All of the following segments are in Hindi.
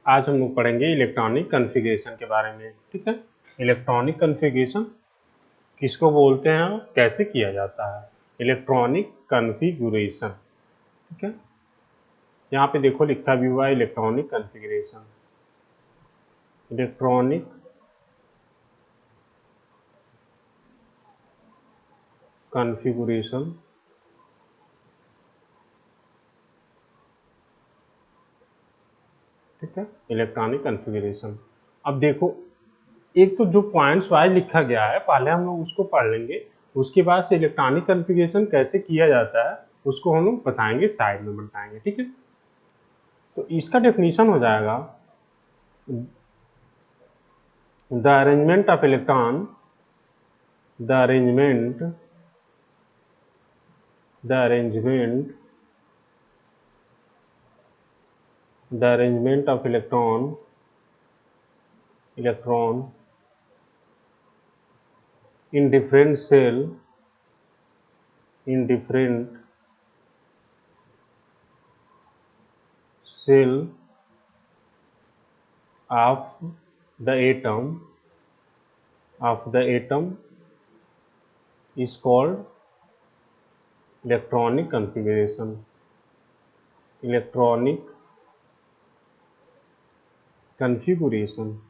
आज हम लोग पढ़ेंगे इलेक्ट्रॉनिक कॉन्फ़िगरेशन के बारे में। ठीक है, इलेक्ट्रॉनिक कॉन्फ़िगरेशन किसको बोलते हैं और कैसे किया जाता है। इलेक्ट्रॉनिक कॉन्फ़िगरेशन, ठीक है, यहाँ पे देखो लिखा भी हुआ है इलेक्ट्रॉनिक कॉन्फ़िगरेशन। इलेक्ट्रॉनिक कॉन्फ़िगरेशन, ठीक है, इलेक्ट्रॉनिक कॉन्फ़िगरेशन। अब देखो, एक तो जो पॉइंट्स वाइज लिखा गया है पहले हम लोग उसको पढ़ लेंगे, उसके बाद से इलेक्ट्रॉनिक कॉन्फ़िगरेशन कैसे किया जाता है उसको हम लोग बताएंगे, साइड में बताएंगे। ठीक है, तो इसका डेफिनेशन हो जाएगा the arrangement of electron, the arrangement the arrangement the arrangement of electron in different cell of the atom is called electronic configuration. Electronic configuration,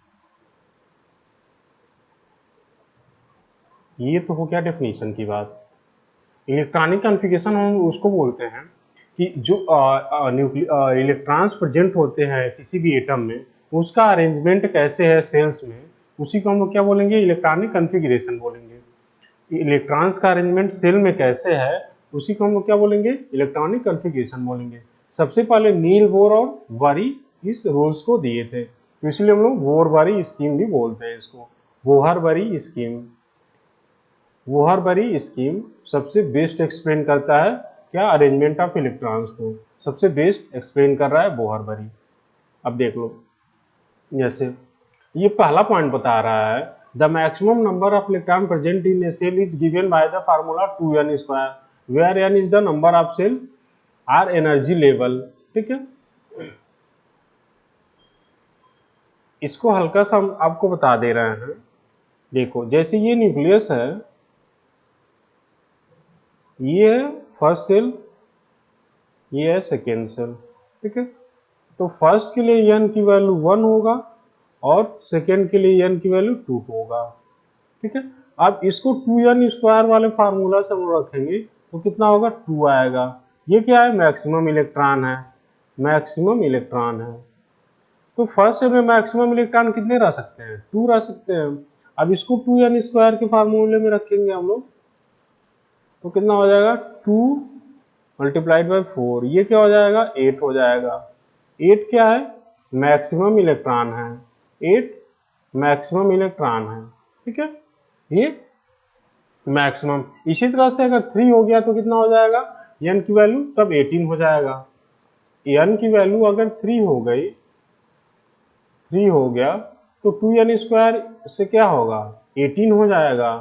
ये तो हो गया डेफिनेशन की बात। इलेक्ट्रॉनिक कॉन्फ़िगरेशन हम उसको बोलते हैं कि जो इलेक्ट्रॉन्स प्रेजेंट होते हैं किसी भी एटम में, उसका अरेंजमेंट कैसे है सेल्स में, उसी को हम लोग क्या बोलेंगे, इलेक्ट्रॉनिक कॉन्फ़िगरेशन बोलेंगे। इलेक्ट्रॉन्स का अरेंजमेंट सेल में कैसे है उसी को हम लोग क्या बोलेंगे, इलेक्ट्रॉनिक कॉन्फ़िगरेशन बोलेंगे। सबसे पहले नील बोर और बरी इस रूल्स को दिए थे, तो इसलिए हम लोग बोर बरी स्कीम भी बोलते हैं इसको। बोहर बरी स्कीम, बोहर बरी स्कीम सबसे बेस्ट एक्सप्लेन करता है क्या, अरेंजमेंट ऑफ इलेक्ट्रॉन्स को सबसे बेस्ट एक्सप्लेन कर रहा है बोहर बरी। अब देख लो, जैसे ये पहला पॉइंट बता रहा है the maximum number of electron present in a shell is given by the formula 2n², where n is the number of shell or energy level. ठीक है, इसको हल्का सा हम आपको बता दे रहे हैं। देखो, जैसे ये न्यूक्लियस है, ये है फर्स्ट सेल, ये है सेकेंड सेल। ठीक है, तो फर्स्ट के लिए n की वैल्यू 1 होगा और सेकेंड के लिए n की वैल्यू 2 होगा। ठीक है, अब इसको 2n² वाले फार्मूला से हम रखेंगे तो कितना होगा, 2 आएगा। ये क्या है, मैक्सिमम इलेक्ट्रॉन है, मैक्सिमम इलेक्ट्रॉन है। तो फर्स्ट सेल में मैक्सिमम इलेक्ट्रॉन कितने रह सकते हैं, 2 रह सकते हैं। अब इसको 2n² के फार्मूले में रखेंगे हम लोग तो कितना हो जाएगा, 2 मल्टीप्लाइड बाई 4, ये क्या हो जाएगा, 8 हो जाएगा। 8 क्या है, मैक्सिमम इलेक्ट्रॉन है, 8 मैक्सिमम इलेक्ट्रॉन है। ठीक है, ये मैक्सिमम। इसी तरह से अगर 3 हो गया तो कितना हो जाएगा, n की वैल्यू तब 18 हो जाएगा। n की वैल्यू अगर 3 हो गई, 3 हो गया तो 2n² से क्या होगा, 18 हो जाएगा।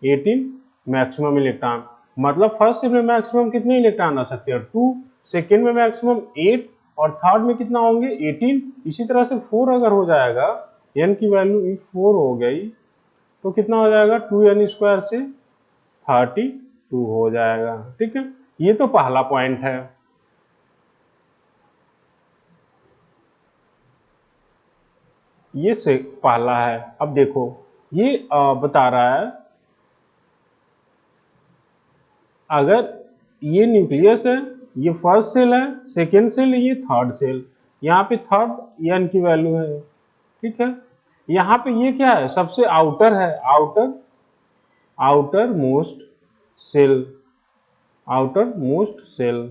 18 मैक्सिमम इलेक्ट्रॉन, मतलब फर्स्ट सेल में मैक्सिमम कितने इलेक्ट्रॉन आ सकते हैं, 2, सेकेंड में मैक्सिमम 8 और थर्ड में कितना होंगे, 18। इसी तरह से 4 अगर हो जाएगा, n की वैल्यू 4 हो गई तो कितना हो जाएगा, 2n² से 32 हो जाएगा। ठीक है, ये तो पहला पॉइंट है। ये से पहला है। अब देखो, ये बता रहा है अगर ये न्यूक्लियस है, ये फर्स्ट सेल है, सेकेंड सेल, ये थर्ड सेल, यहाँ पे थर्ड n की वैल्यू है। ठीक है, यहाँ पे ये क्या है, सबसे आउटर है, outermost shell, outermost shell.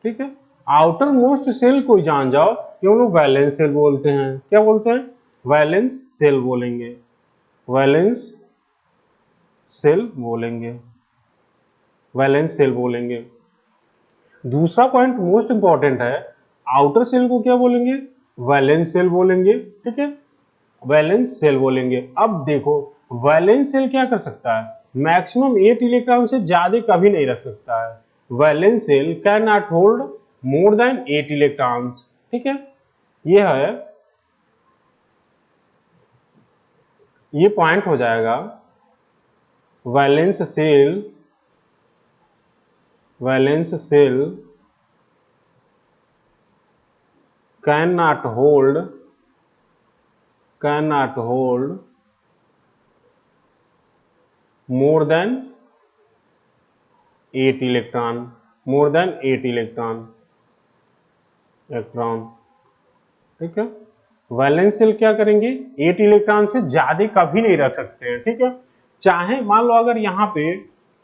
ठीक है, आउटर मोस्ट सेल को जान जाओ कि हम लोग वैलेंस सेल बोलते हैं। क्या बोलते हैं, वैलेंस सेल बोलेंगे, वैलेंस सेल बोलेंगे, वैलेंस सेल बोलेंगे। दूसरा पॉइंट मोस्ट इंपॉर्टेंट है, आउटर सेल को क्या बोलेंगे, वैलेंस सेल बोलेंगे। ठीक है, वैलेंस सेल बोलेंगे। अब देखो, वैलेंस सेल क्या कर सकता है, मैक्सिमम 8 इलेक्ट्रॉन से ज्यादा कभी नहीं रख सकता है। Valence shell can not hold more than 8 electrons. ठीक है, ये है ये पॉइंट हो जाएगा valence shell cannot hold more than 8 electron, ठीक है। वैलेंस सेल क्या करेंगे, 8 इलेक्ट्रॉन से ज्यादा कभी नहीं रख सकते हैं, ठीक है। चाहे मान लो अगर यहाँ पे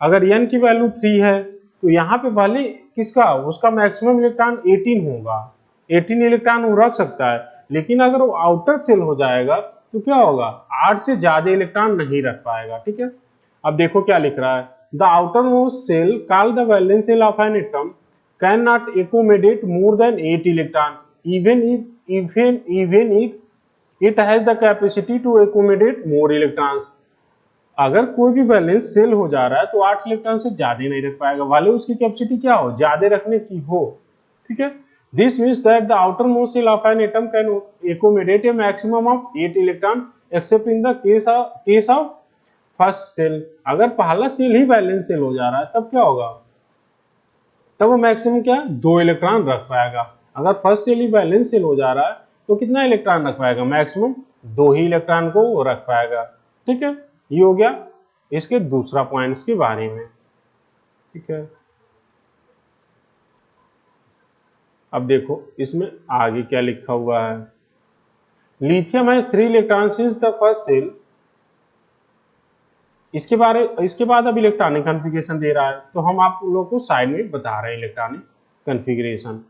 अगर n की वैल्यू 3 है तो यहाँ पे भले किसका उसका मैक्सिमम इलेक्ट्रॉन 18 होगा, 18 इलेक्ट्रॉन वो रख सकता है, लेकिन अगर वो आउटर सेल हो जाएगा तो क्या होगा, 8 से ज्यादा इलेक्ट्रॉन नहीं रख पाएगा, ठीक है। अब देखो क्या लिख रहा है, the outermost shell called the valence shell of an atom can not accommodate more than 8 electron even it has the capacity to accommodate more electrons। अगर कोई भी वैलेंस सेल हो जा रहा है तो 8 इलेक्ट्रॉन से ज्यादा नहीं रख पाएगा, वाले उसकी कैपेसिटी क्या हो, ज्यादा रखने की हो, ठीक है। This means that the outermost shell of an atom can accommodate a maximum of 8 electron except in the case of first shell. अगर पहला सेल ही वैलेंस सेल हो जा रहा है तब क्या होगा, तब वो मैक्सिमम क्या 2 इलेक्ट्रॉन रख पाएगा। अगर फर्स्ट सेल ही वैलेंस सेल हो जा रहा है तो कितना इलेक्ट्रॉन रख पाएगा, मैक्सिमम 2 ही इलेक्ट्रॉन को रख पाएगा, ठीक है। ये हो गया इसके दूसरा पॉइंट्स के बारे में, ठीक है। अब देखो इसमें आगे क्या लिखा हुआ है, lithium has 3 electron since the first shell. इसके बाद अब इलेक्ट्रॉनिक कॉन्फ़िगरेशन दे रहा है, तो हम आप लोगों को साइड में बता रहे हैं इलेक्ट्रॉनिक कॉन्फ़िगरेशन।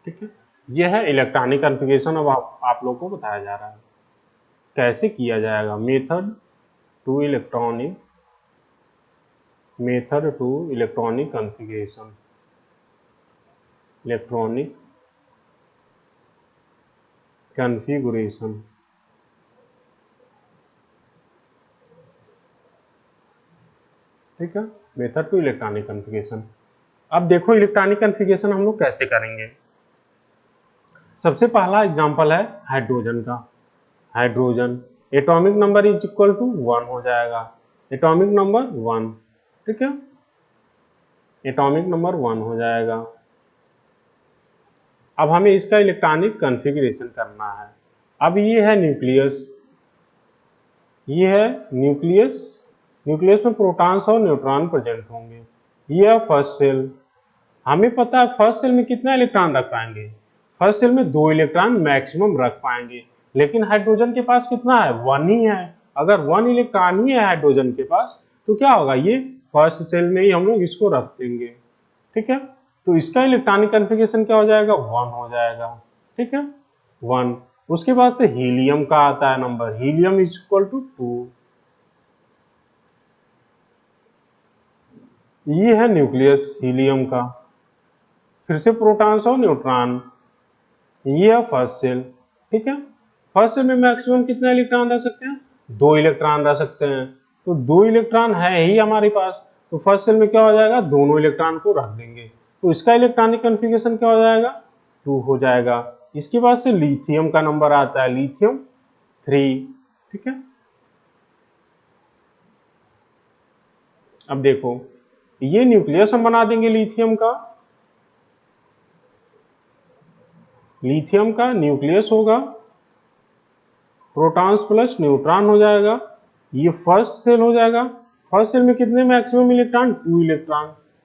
ठीक है, यह है इलेक्ट्रॉनिक कॉन्फ़िगरेशन। अब आप लोगों को बताया जा रहा है कैसे किया जाएगा। मेथड टू इलेक्ट्रॉनिक कॉन्फ़िगरेशन, ठीक है, मेथड टू इलेक्ट्रॉनिक कॉन्फ़िगरेशन। अब देखो इलेक्ट्रॉनिक कॉन्फ़िगरेशन हम लोग कैसे करेंगे। सबसे पहला एग्जांपल है हाइड्रोजन का। Hydrogen atomic number is equal to 1 हो जाएगा, एटॉमिक नंबर 1, ठीक है, एटॉमिक नंबर 1 हो जाएगा। अब हमें इसका इलेक्ट्रॉनिक कॉन्फ़िगरेशन करना है। अब ये है न्यूक्लियस, ये है न्यूक्लियस, न्यूक्लियस में प्रोटॉन्स और न्यूट्रॉन प्रेजेंट होंगे। ये है फर्स्ट सेल, हमें पता है फर्स्ट सेल में कितना इलेक्ट्रॉन रख पाएंगे, फर्स्ट सेल में 2 इलेक्ट्रॉन मैक्सिमम रख पाएंगे, लेकिन हाइड्रोजन के पास कितना है, 1 ही है। अगर 1 इलेक्ट्रॉन ही है हाइड्रोजन के पास तो क्या होगा, ये फर्स्ट सेल में ही हम लोग इसको रख देंगे, ठीक है। तो इसका इलेक्ट्रॉनिक कॉन्फ़िगरेशन क्या हो जाएगा, 1 हो जाएगा, ठीक है, 1। उसके बाद से हीलियम का आता है number, helium is equal to 2। ये है न्यूक्लियस हीलियम का, फिर से प्रोटॉन्स और न्यूट्रॉन। ये है फर्स्ट सेल, ठीक है। फर्स्ट सेल में मैक्सिमम कितना इलेक्ट्रॉन रह सकते हैं, 2 इलेक्ट्रॉन रह सकते हैं। तो 2 इलेक्ट्रॉन है ही हमारे पास, तो फर्स्ट सेल में क्या हो जाएगा, दोनों इलेक्ट्रॉन को रख देंगे। तो इसका इलेक्ट्रॉनिक कॉन्फ़िगरेशन क्या हो जाएगा, 2 हो जाएगा। इसके बाद से लिथियम का नंबर आता है, लिथियम 3, ठीक है। अब देखो ये न्यूक्लियस हम बना देंगे लिथियम का, लिथियम का न्यूक्लियस होगा, प्रोटॉन्स प्लस न्यूट्रॉन हो जाएगा। ये फर्स्ट सेल हो जाएगा, फर्स्ट सेल में कितने मैक्सिमम इलेक्ट्रॉन,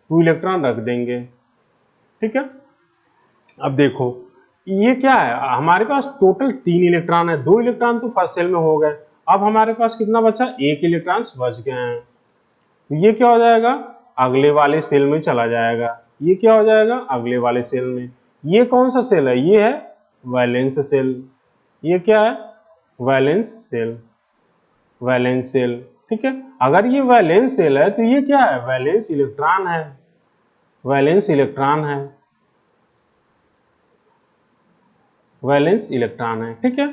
2 इलेक्ट्रॉन रख देंगे, ठीक है। अब देखो ये क्या है, हमारे पास टोटल 3 इलेक्ट्रॉन है, 2 इलेक्ट्रॉन तो फर्स्ट सेल में हो गए। अब हमारे पास कितना बचा, 1 इलेक्ट्रॉन बच गए हैं। तो ये क्या हो जाएगा, अगले वाले सेल में चला जाएगा। ये क्या हो जाएगा अगले वाले सेल में। ये कौन सा सेल है, ये है वैलेंस सेल। ये क्या है वैलेंस सेल, वैलेंस सेल। ठीक है, अगर ये वैलेंस सेल है तो ये क्या है वैलेंस इलेक्ट्रॉन है, वैलेंस इलेक्ट्रॉन है, वैलेंस इलेक्ट्रॉन है। ठीक है,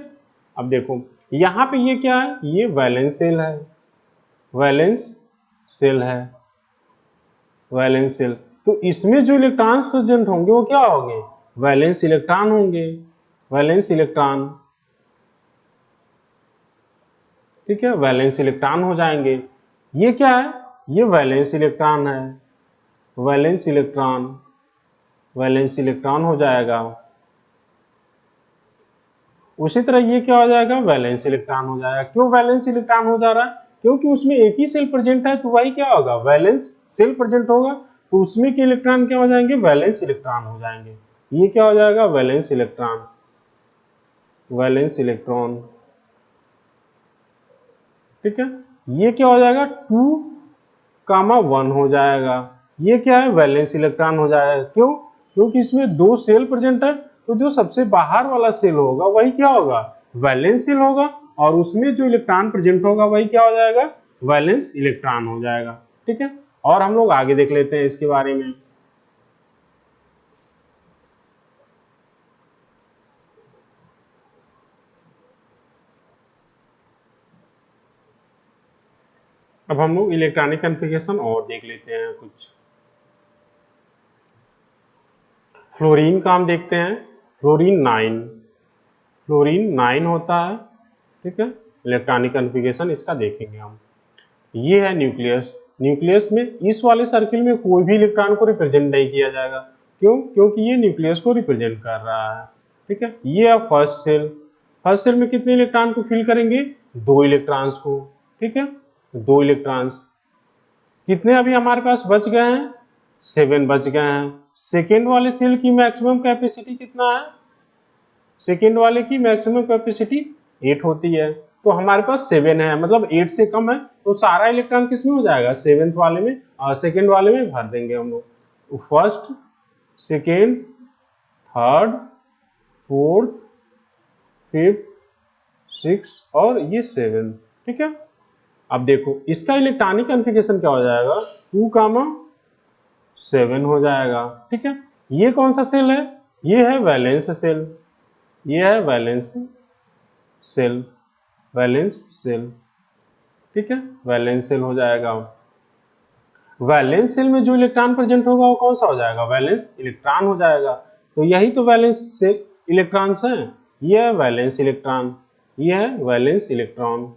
अब देखो यहाँ पे ये क्या है, ये वैलेंस सेल है, वैलेंस सेल है, वैलेंस सेल। तो इसमें जो इलेक्ट्रॉन प्रेजेंट होंगे वो क्या होंगे वैलेंस इलेक्ट्रॉन होंगे, वैलेंस इलेक्ट्रॉन। ठीक है, वैलेंस इलेक्ट्रॉन हो जाएंगे। ये क्या है, ये वैलेंस इलेक्ट्रॉन है, वैलेंस इलेक्ट्रॉन, वैलेंस इलेक्ट्रॉन हो जाएगा। उसी तरह ये क्या हो जाएगा वैलेंस इलेक्ट्रॉन हो जाएगा। क्यों वैलेंस इलेक्ट्रॉन हो जा रहा है, क्योंकि उसमें एक ही सेल प्रेजेंट है, तो वही क्या होगा वैलेंस सेल प्रेजेंट होगा, तो उसमें के इलेक्ट्रॉन क्या हो जाएंगे वैलेंस इलेक्ट्रॉन हो जाएंगे। ये क्या हो जाएगा वैलेंस इलेक्ट्रॉन, वैलेंस इलेक्ट्रॉन। ठीक है, ये क्या हो जाएगा 2,1 हो जाएगा। ये क्या है वैलेंस इलेक्ट्रॉन हो जाएगा। क्यों, क्योंकि इसमें दो सेल प्रेजेंट है, तो जो सबसे बाहर वाला सेल होगा वही क्या होगा वैलेंस सेल होगा, और उसमें जो इलेक्ट्रॉन प्रेजेंट होगा वही क्या हो जाएगा वैलेंस इलेक्ट्रॉन हो जाएगा। ठीक है, और हम लोग आगे देख लेते हैं इसके बारे में। अब हम लोग इलेक्ट्रॉनिक कॉन्फ़िगरेशन और देख लेते हैं कुछ। फ्लोरीन का हम देखते हैं, फ्लोरीन 9, फ्लोरीन 9 होता है। ठीक है, इलेक्ट्रॉनिक कॉन्फ़िगरेशन इसका देखेंगे हम। ये है न्यूक्लियस, न्यूक्लियस में इस वाले सर्किल में कोई भी इलेक्ट्रॉन को रिप्रेजेंट नहीं किया जाएगा। क्यों, क्योंकि ये न्यूक्लियस को रिप्रेजेंट कर रहा है। ठीक है, ये है फर्स्ट सेल, फर्स्ट सेल में कितने इलेक्ट्रॉन को फिल करेंगे 2 इलेक्ट्रॉन्स को। ठीक है, 2 इलेक्ट्रॉन्स, कितने अभी हमारे पास बच गए हैं 7 बच गए हैं। सेकेंड वाले सेल की मैक्सिमम कैपेसिटी कितना है, सेकेंड वाले की मैक्सिमम कैपेसिटी 8 होती है, तो हमारे पास 7 है, मतलब 8 से कम है, तो सारा इलेक्ट्रॉन किस में हो जाएगा 7th वाले में, सेकेंड वाले में भर देंगे हम लोग। तो first, second, third, fourth, fifth, six और ये 7। ठीक है, अब देखो इसका इलेक्ट्रॉनिक कॉन्फ़िगरेशन क्या हो जाएगा 2,7 हो जाएगा। ठीक है, ये कौन सा सेल है, ये है वैलेंस सेल, ये है वैलेंस सेल, वैलेंस सेल। ठीक है, वैलेंस सेल हो जाएगा। वैलेंस सेल में जो इलेक्ट्रॉन प्रेजेंट होगा वो कौन सा हो जाएगा वैलेंस इलेक्ट्रॉन हो जाएगा। तो यही तो वैलेंस सेल इलेक्ट्रॉन्स हैं, ये है वैलेंस इलेक्ट्रॉन, ये है वैलेंस इलेक्ट्रॉन,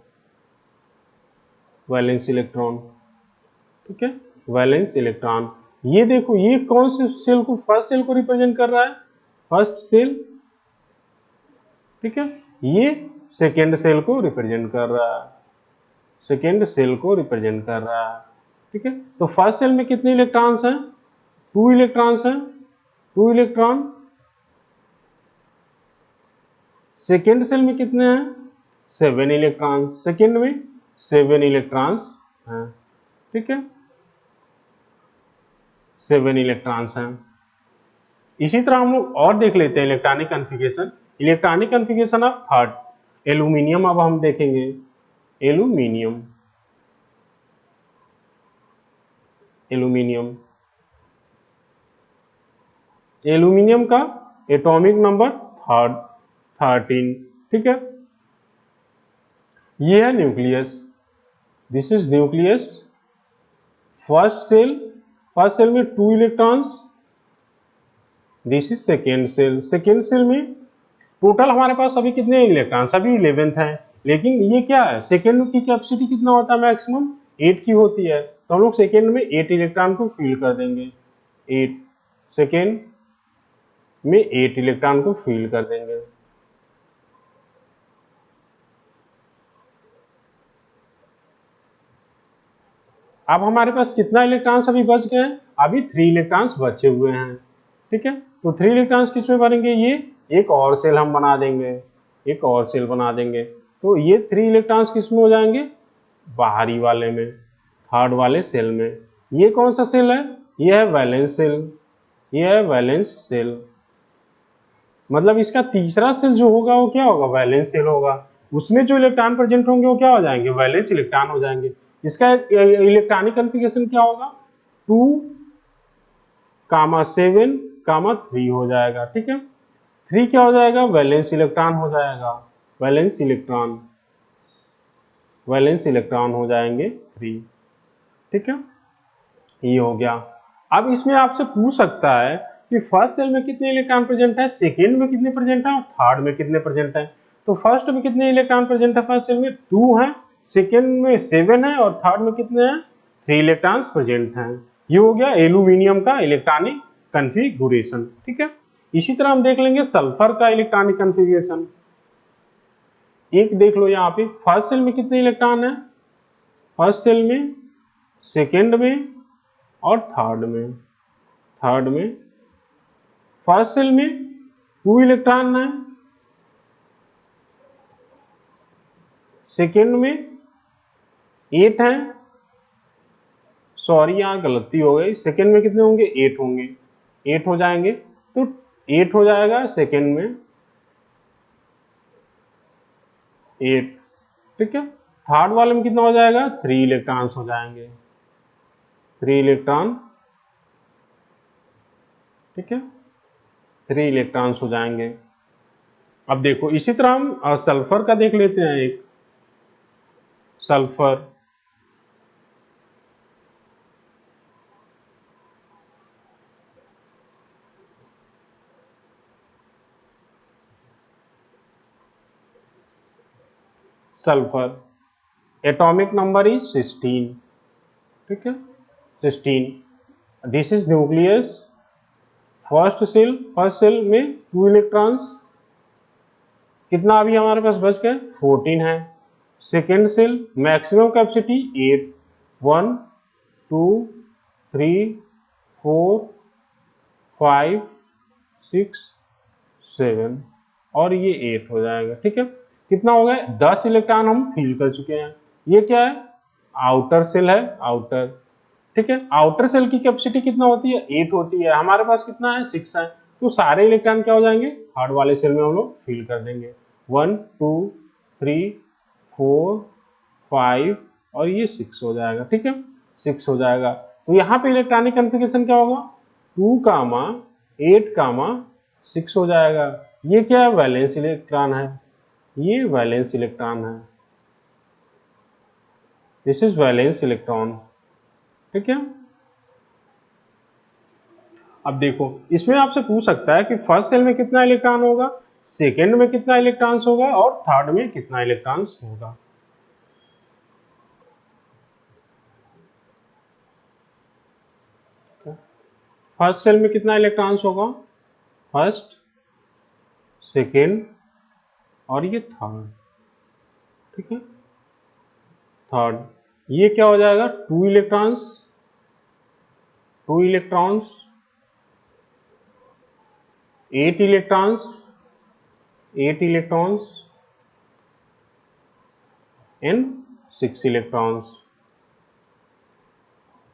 वैलेंस इलेक्ट्रॉन। ठीक है, वैलेंस इलेक्ट्रॉन। ये देखो ये कौन से सेल को, फर्स्ट सेल को रिप्रेजेंट कर रहा है, फर्स्ट सेल। ठीक है, ये सेकेंड सेल को रिप्रेजेंट कर रहा है, सेकेंड सेल को रिप्रेजेंट कर रहा है। ठीक है, तो फर्स्ट सेल में कितने इलेक्ट्रॉन्स हैं 2 इलेक्ट्रॉन्स हैं, 2 इलेक्ट्रॉन। सेकेंड सेल में कितने हैं 7 इलेक्ट्रॉन, सेकेंड में 7 इलेक्ट्रॉन्स हैं। ठीक है, 7 इलेक्ट्रॉन्स हैं। इसी तरह हम लोग और देख लेते हैं electronic configuration, electronic configuration of third aluminium. अब हम देखेंगे एल्यूमिनियम, एल्यूमिनियम, एल्यूमिनियम का एटॉमिक नंबर 13। ठीक है, ये है nucleus, this is nucleus. First shell, first shell में 2 electrons, this is second shell, second shell में टोटल हमारे पास अभी कितने इलेक्ट्रॉन, सभी 11th हैं, लेकिन ये क्या है सेकेंड की कैपेसिटी कितना होता है मैक्सिमम 8 की होती है, तो हम लोग सेकेंड में 8 इलेक्ट्रॉन को फिल कर देंगे, 8 सेकेंड में 8 इलेक्ट्रॉन को फिल कर देंगे। अब हमारे पास कितना इलेक्ट्रॉन्स अभी बच गए हैं, अभी 3 इलेक्ट्रॉन्स बचे हुए हैं। ठीक है, तो 3 इलेक्ट्रॉन्स किस में बनेंगे, ये एक और सेल हम बना देंगे, एक और सेल बना देंगे, तो ये 3 इलेक्ट्रॉन्स किस में हो जाएंगे बाहरी वाले में, थर्ड वाले सेल में। ये कौन सा सेल है, ये है वैलेंस सेल, ये है वैलेंस शेल। मतलब इसका तीसरा सेल जो होगा वो क्या होगा, वैलेंस सेल होगा। उसमें जो इलेक्ट्रॉन प्रेजेंट होंगे वो क्या हो जाएंगे, वैलेंस इलेक्ट्रॉन हो जाएंगे। इसका इलेक्ट्रॉनिक कॉन्फ़िगरेशन क्या होगा, 2,7,3 हो जाएगा। ठीक है, 3 क्या हो जाएगा, वैलेंस इलेक्ट्रॉन हो जाएगा, वैलेंस इलेक्ट्रॉन, वैलेंस इलेक्ट्रॉन हो जाएंगे 3। ठीक है, ये हो गया। अब इसमें आपसे पूछ सकता है कि फर्स्ट सेल में कितने इलेक्ट्रॉन प्रेजेंट है, सेकेंड में कितने प्रेजेंट है और थर्ड में कितने प्रेजेंट है। तो फर्स्ट में कितने इलेक्ट्रॉन प्रेजेंट है, फर्स्ट सेल में 2 है, सेकेंड में 7 है और थर्ड में कितने हैं, 3 इलेक्ट्रॉन्स प्रेजेंट हैं। ये हो गया एल्यूमिनियम का इलेक्ट्रॉनिक कॉन्फ़िगरेशन। ठीक है, इसी तरह हम देख लेंगे सल्फर का इलेक्ट्रॉनिक कॉन्फ़िगरेशन। एक देख लो यहाँ पे, फर्स्ट सेल में कितने इलेक्ट्रॉन है, फर्स्ट सेल में, सेकेंड में और थर्ड में। थर्ड में, फर्स्ट सेल में 2 इलेक्ट्रॉन है, सेकेंड में 8 है, सॉरी यहाँ गलती हो गई, सेकेंड में कितने होंगे, 8 होंगे, 8 हो जाएंगे। तो 8 हो जाएगा सेकेंड में, 8। ठीक है, थर्ड वाले में कितना हो जाएगा, 3 इलेक्ट्रॉन्स हो जाएंगे, 3 इलेक्ट्रॉन। ठीक है, 3 इलेक्ट्रॉन्स हो जाएंगे। अब देखो इसी तरह हम सल्फर का देख लेते हैं। एक sulphur, sulphur atomic number is 16। ठीक है, 16। This is nucleus, first shell, first shell में 2 इलेक्ट्रॉन्स, कितना अभी हमारे पास बच गए, 14 है। सेकेंड सेल मैक्सिमम कैपेसिटी 8, 1 2 3 4 5 6 7 और ये 8 हो जाएगा। ठीक है, कितना हो गया, 10 इलेक्ट्रॉन हम फिल कर चुके हैं। ये क्या है, आउटर सेल है, आउटर। ठीक है, आउटर सेल की कैपेसिटी कितना होती है, 8 होती है, हमारे पास कितना है, 6 है। तो सारे इलेक्ट्रॉन क्या हो जाएंगे, थर्ड वाले सेल में हम लोग फिल कर देंगे। 1 2 3 4 5 और ये 6 हो जाएगा। ठीक है, 6 हो जाएगा। तो यहाँ पे इलेक्ट्रॉनिक कॉन्फ़िगरेशन क्या होगा, 2 कामा 8 कामा 6 हो जाएगा। ये क्या है, वैलेंस इलेक्ट्रॉन है, ये वैलेंस इलेक्ट्रॉन है, दिस इज वैलेंस इलेक्ट्रॉन। ठीक है, अब देखो इसमें आपसे पूछ सकता है कि फर्स्ट सेल में कितना इलेक्ट्रॉन होगा, सेकेंड में कितना इलेक्ट्रॉन्स होगा और थर्ड में कितना इलेक्ट्रॉन्स होगा। फर्स्ट सेल में कितना इलेक्ट्रॉन्स होगा, फर्स्ट, सेकेंड और ये थर्ड। ठीक है, थर्ड, ये क्या हो जाएगा, 2 electrons, 2 electrons, 8 electrons, 8 electrons and 6 electrons,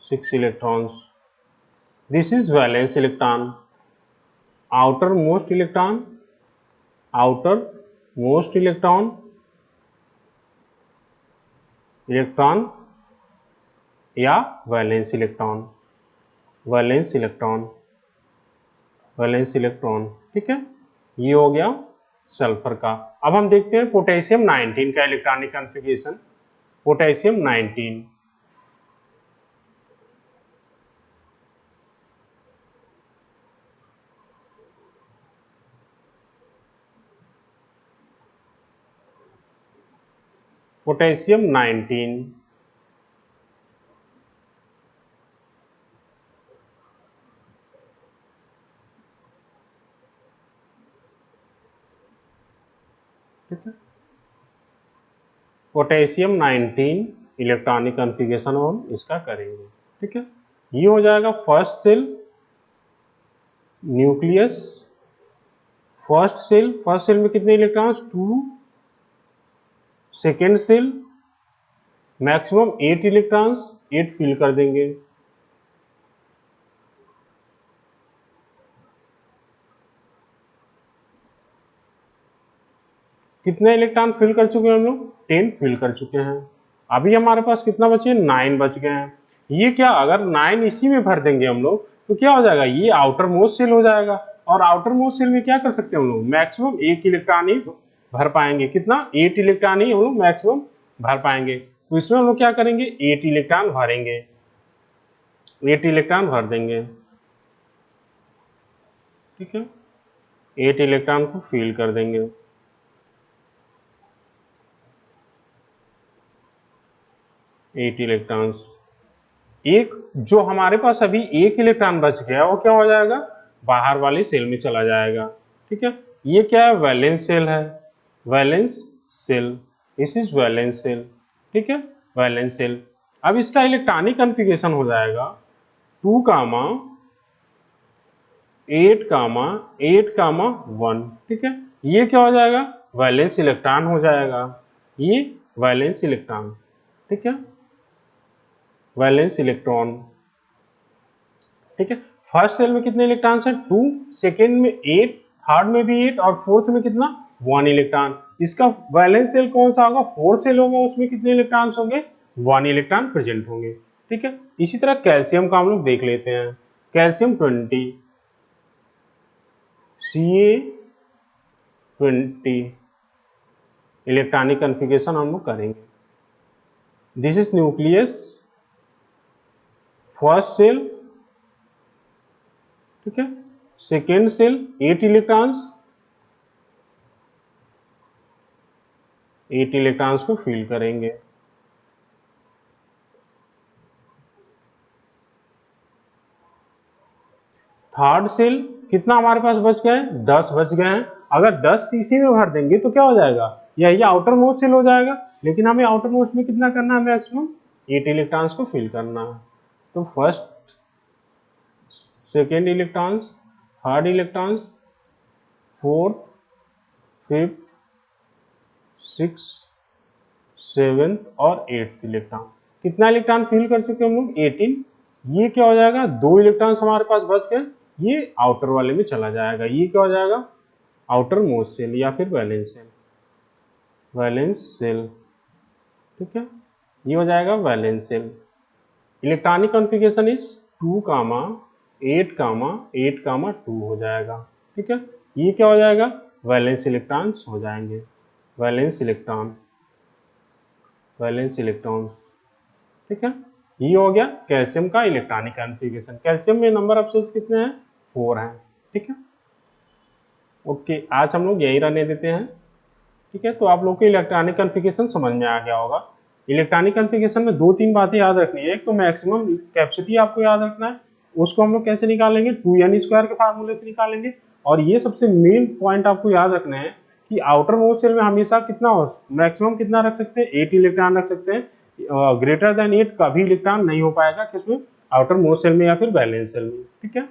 6 electrons. This is valence electron, outermost electron, outermost electron, electron या valence electron, valence electron, valence electron. ठीक है, ये हो गया सल्फर का। अब हम देखते हैं पोटेशियम 19 का इलेक्ट्रॉनिक कॉन्फ़िगरेशन। पोटेशियम 19, पोटेशियम 19, ठीक है, पोटेशियम 19 इलेक्ट्रॉनिक कॉन्फ़िगरेशन हम इसका करेंगे। ठीक है, ये हो जाएगा first shell, nucleus, first shell, first shell में कितने electrons, 2, second shell maximum 8 electrons, 8 fill कर देंगे। कितने इलेक्ट्रॉन फिल कर चुके हैं हम लोग? 10 फिल कर चुके हैं। अभी हमारे पास कितना बचे? 9 बच गए हैं। ये क्या, अगर 9 इसी में भर देंगे हम लोग तो क्या हो जाएगा? ये आउटर मोस्ट सेल हो जाएगा। और आउटर मोस्ट सेल में क्या कर सकते हैं हम लोग? मैक्सिमम 1 इलेक्ट्रॉन ही भर पाएंगे। कितना? 8 इलेक्ट्रॉन ही हम लोग मैक्सिमम भर पाएंगे। तो इसमें हम लोग क्या करेंगे? 8 इलेक्ट्रॉन भरेंगे, 8 इलेक्ट्रॉन भर देंगे। ठीक है, 8 इलेक्ट्रॉन को फिल कर देंगे। Eight electrons. एक जो हमारे पास अभी 1 इलेक्ट्रॉन बच गया वो क्या हो जाएगा? बाहर वाली सेल में चला जाएगा। ठीक है, ये क्या है? वैलेंस सेल है, valence shell. This is valence shell. ठीक है, वैलेंस सेल। अब इसका इलेक्ट्रॉनिक कॉन्फ़िगरेशन हो जाएगा 2, 8, 1। ठीक है, ये क्या हो जाएगा? वैलेंस इलेक्ट्रॉन हो जाएगा। ये वैलेंस इलेक्ट्रॉन। ठीक है, वैलेंस इलेक्ट्रॉन। ठीक है, फर्स्ट सेल में कितने इलेक्ट्रॉन्स हैं? 2, सेकेंड में 8, थर्ड में भी 8 और फोर्थ में कितना? 1 इलेक्ट्रॉन। इसका वैलेंस सेल कौन सा होगा? फोर्थ सेल होगा, उसमें कितने इलेक्ट्रॉन्स होंगे? 1 इलेक्ट्रॉन प्रेजेंट होंगे। ठीक है, इसी तरह कैल्शियम का हम लोग देख लेते हैं। कैल्शियम 20, Ca20 इलेक्ट्रॉनिक कॉन्फ़िगरेशन हम लोग करेंगे। This is nucleus, first shell. ठीक है, सेकेंड सेल 8 इलेक्ट्रॉन्स, 8 इलेक्ट्रॉन्स को फिल करेंगे। थर्ड सेल कितना हमारे पास बच गए? 10 बच गए हैं। अगर 10 सीसी में भर देंगे तो क्या हो जाएगा? यही आउटर मोस्ट सेल हो जाएगा, लेकिन हमें आउटर मोस्ट में कितना करना है? मैक्सिमम 8 इलेक्ट्रॉन्स को फिल करना है। तो first, second electrons, third electrons, fourth, fifth, 6, 7 और 8 इलेक्ट्रॉन। कितना इलेक्ट्रॉन फिल कर चुके हम लोग? 18। ये क्या हो जाएगा? 2 इलेक्ट्रॉन्स हमारे पास बच गए, ये आउटर वाले में चला जाएगा। ये क्या हो जाएगा? आउटर मोस्ट सेल या फिर वैलेंस सेल, वैलेंस सेल। ठीक है, ये हो जाएगा valence shell. Electronic configuration is 2, 8, 8, 2 हो जाएगा। ठीक है, ये क्या हो जाएगा? वैलेंस इलेक्ट्रॉन्स हो जाएंगे, वैलेंस इलेक्ट्रॉन, वैलेंस इलेक्ट्रॉन्स। ठीक है, ये हो गया कैल्शियम का इलेक्ट्रॉनिक कॉन्फ़िगरेशन। कैल्शियम में नंबर ऑफ सेल्स कितने हैं? 4 हैं। ठीक है, ओके, आज हम लोग यही रहने देते हैं। ठीक है, तो आप लोग को इलेक्ट्रॉनिक कॉन्फ़िगरेशन समझ में आ गया होगा। इलेक्ट्रॉनिक कॉन्फ़िगरेशन में 2-3 बातें याद रखनी है। एक तो मैक्सिमम कैपेसिटी आपको याद रखना है, उसको हम लोग कैसे निकालेंगे? 2n² के फार्मूले से निकालेंगे। और ये सबसे मेन पॉइंट आपको याद रखना है कि आउटर मोस्ट सेल में हमेशा कितना मैक्सिमम कितना रख सकते हैं? 8 इलेक्ट्रॉन रख सकते हैं। ग्रेटर देन 8 कभी इलेक्ट्रॉन नहीं हो पाएगा, किसमें? आउटर मोस्ट सेल में या फिर वैलेंस सेल में। ठीक है।